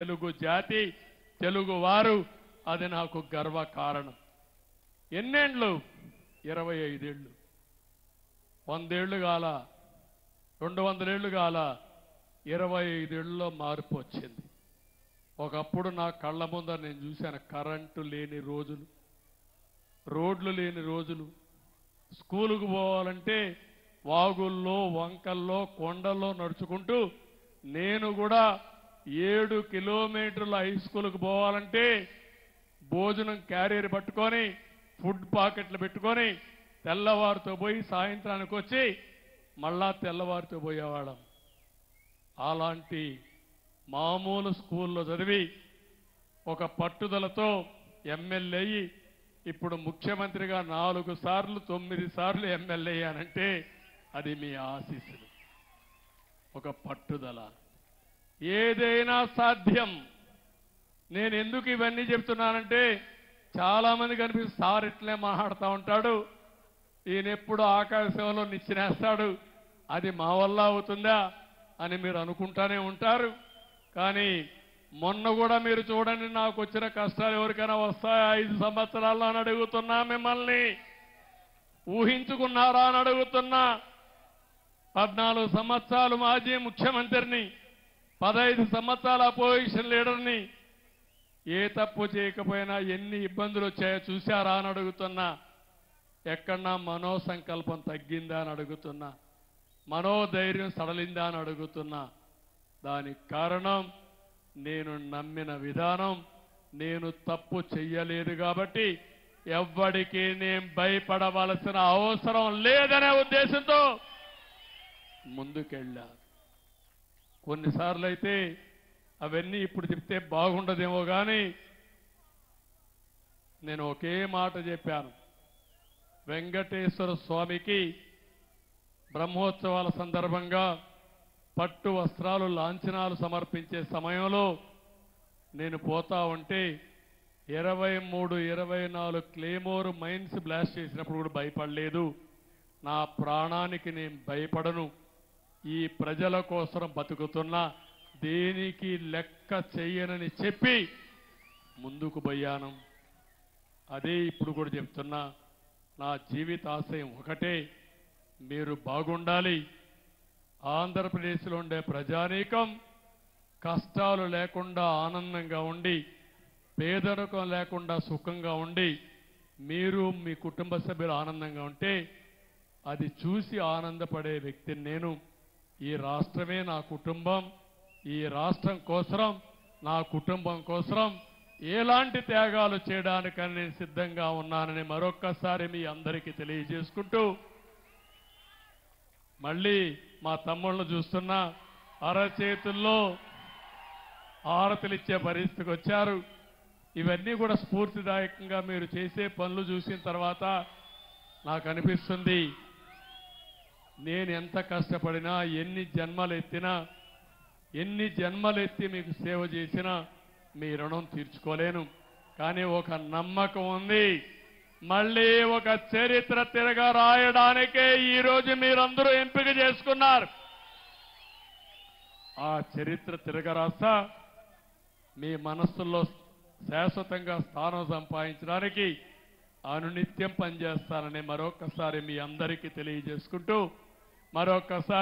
తెలుగు జాతి తెలుగు వారు అది నాకు గర్వ కారణం. ఎన్నేండ్లు 25 ఏళ్ళు 100 ఏళ్ళు గాల 200 ఏళ్ళు గాల 25 ఏళ్ళలో మార్పు వచ్చింది. ఒకప్పుడు నా కళ్ళ ముందర నేను చూశాను కరెంటు లేని రోజులు, రోడ్లు లేని రోజులు. స్కూలుకు పోవాలంటే వాగుల్లో వంకల్లో కొండల్లో నడుచుకుంటూ నేను కూడా 7 కిలోమీటర్ల హై స్కూల్కి పోవాలంటే భోజనం క్యారియర్ పట్టుకొని ఫుడ్ పాకెట్లు పెట్టుకొని తెల్లవారితో పోయి సాయంత్రానికి వచ్చి మళ్ళా తెల్లవారితో పోయేవాళ్ళం. అలాంటి మామూలు స్కూల్లో చదివి ఒక పట్టుదలతో ఎమ్మెల్యే అయ్యి ఇప్పుడు ముఖ్యమంత్రిగా 4 సార్లు 9 సార్లు ఎమ్మెల్యే అయ్యానంటే అది మీ ఆశీస్సులు, ఒక పట్టుదల. ఏదైనా సాధ్యం. నేను ఎందుకు ఇవన్నీ చెప్తున్నానంటే చాలా మంది కనిపిస్తుంది సార్ ఇట్లే మాట్లాడుతూ ఉంటాడు, ఈయన ఎప్పుడు ఆకాశంలో నిచ్చినేస్తాడు, అది మా వల్ల అవుతుందా అని మీరు అనుకుంటానే ఉంటారు. కానీ మొన్న కూడా మీరు చూడండి, నాకు వచ్చిన కష్టాలు ఎవరికైనా వస్తాయా 5 సంవత్సరాల్లో అని అడుగుతున్నా. మిమ్మల్ని ఊహించుకున్నారా అని అడుగుతున్నా. 14 సంవత్సరాలు మాజీ ముఖ్యమంత్రిని, 15 సంవత్సరాల అపోజిషన్ లీడర్ని. ఏ తప్పు చేయకపోయినా ఎన్ని ఇబ్బందులు వచ్చాయో చూశారా అని అడుగుతున్నా. ఎక్కడన్నా మనోసంకల్పం తగ్గిందా అని అడుగుతున్నా. మనోధైర్యం సడలిందా అని అడుగుతున్నా. దానికి కారణం నేను నమ్మిన విధానం. నేను తప్పు చెయ్యలేదు కాబట్టి ఎవ్వడికి నేను భయపడవలసిన అవసరం లేదనే ఉద్దేశంతో ముందుకెళ్ళా. కొన్నిసార్లు అయితే అవన్నీ ఇప్పుడు చెప్తే బాగుండదేమో కానీ నేను ఒకే మాట చెప్పాను. వెంకటేశ్వర స్వామికి బ్రహ్మోత్సవాల సందర్భంగా పట్టు వస్త్రాలు లాంఛనాలు సమర్పించే సమయంలో నేను పోతా ఉంటే 23, 24 క్లేమోర్ మైన్స్ బ్లాస్ట్ చేసినప్పుడు కూడా భయపడలేదు. నా ప్రాణానికి నేను భయపడను. ఈ ప్రజల కోసం బతుకుతున్నా, దేనికి లెక్క చెయ్యనని చెప్పి ముందుకు పోయాను. అదే ఇప్పుడు కూడా చెప్తున్నా. నా జీవితాశయం ఒకటే, మీరు బాగుండాలి. ఆంధ్రప్రదేశ్లో ఉండే ప్రజానీకం కష్టాలు లేకుండా ఆనందంగా ఉండి, పేదరికం లేకుండా సుఖంగా ఉండి, మీరు మీ కుటుంబ సభ్యులు ఆనందంగా ఉంటే అది చూసి ఆనందపడే వ్యక్తిని నేను. ఈ రాష్ట్రమే నా కుటుంబం. ఈ రాష్ట్రం కోసం, నా కుటుంబం కోసం ఎలాంటి త్యాగాలు చేయడానికని నేను సిద్ధంగా ఉన్నానని మరొక్కసారి మీ అందరికీ తెలియజేసుకుంటూ, మళ్ళీ మా తమ్ముళ్ళను చూస్తున్నా అరచేతుల్లో ఆరతులిచ్చే పరిస్థితికి వచ్చారు. ఇవన్నీ కూడా స్ఫూర్తిదాయకంగా మీరు చేసే పనులు చూసిన తర్వాత నాకు అనిపిస్తుంది, నేను ఎంత కష్టపడినా, ఎన్ని జన్మలెత్తి మీకు సేవ చేసినా మీ రుణం తీర్చుకోలేను. కానీ ఒక నమ్మకం ఉంది, మళ్ళీ ఒక చరిత్ర తిరగ రాయడానికే ఈరోజు మీరందరూ ఎంపిక చేసుకున్నారు. ఆ చరిత్ర తిరగరాస్తా మీ మనస్సుల్లో శాశ్వతంగా స్థానం సంపాదించడానికి అనునిత్యం పనిచేస్తానని మరొకసారి మీ అందరికీ తెలియజేసుకుంటూ, మరొకసారి